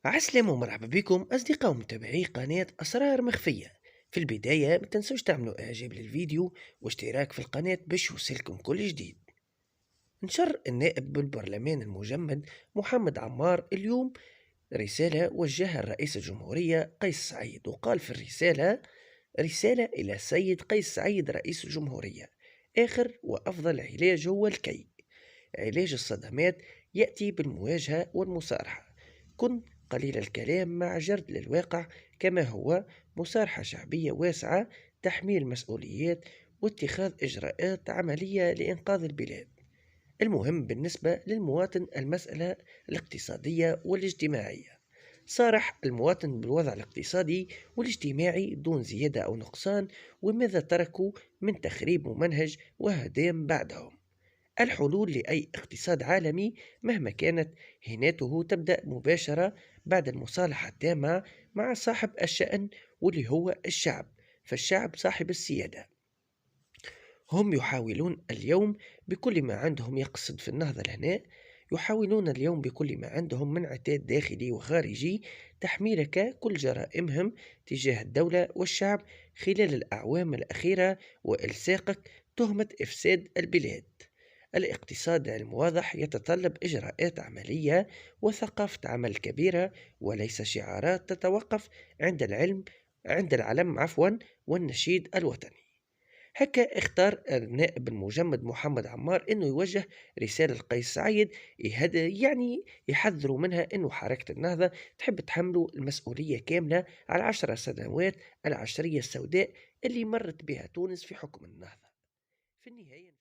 عسلامة ومرحبا بكم أصدقاء ومتابعي قناة أسرار مخفية. في البداية ما تنسوش تعملوا إعجاب للفيديو واشتراك في القناة باش يوصلكم كل جديد. نشر النائب بالبرلمان المجمد محمد عمار اليوم رسالة وجهها الرئيس الجمهورية قيس سعيد، وقال في الرسالة: رسالة إلى السيد قيس سعيد رئيس الجمهورية، آخر وأفضل علاج هو الكي. علاج الصدمات يأتي بالمواجهة والمصارحة. كن قليل الكلام مع جرد للواقع كما هو، مصارحة شعبية واسعة، تحميل مسؤوليات، واتخاذ إجراءات عملية لإنقاذ البلاد. المهم بالنسبة للمواطن المسألة الاقتصادية والاجتماعية. صارح المواطن بالوضع الاقتصادي والاجتماعي دون زيادة أو نقصان، وماذا تركوا من تخريب ممنهج وهدام بعدهم. الحلول لأي اقتصاد عالمي مهما كانت هيناته تبدأ مباشرة بعد المصالحة التامة مع صاحب الشأن، واللي هو الشعب، فالشعب صاحب السيادة. هم يحاولون اليوم بكل ما عندهم، يقصد في النهضة الهناء، يحاولون اليوم بكل ما عندهم من عتاد داخلي وخارجي تحميلك كل جرائمهم تجاه الدولة والشعب خلال الأعوام الأخيرة، وإلصاقك تهمة إفساد البلاد. الاقتصاد المواضح يتطلب إجراءات عملية وثقافة عمل كبيرة، وليس شعارات تتوقف عند العلم والنشيد الوطني. هكا اختار النائب المجمد محمد عمار انه يوجه رسالة لقيس سعيد، يعني يحذروا منها انه حركة النهضة تحب تحملوا المسؤولية كاملة على 10 سنوات العشرية السوداء اللي مرت بها تونس في حكم النهضة. في النهاية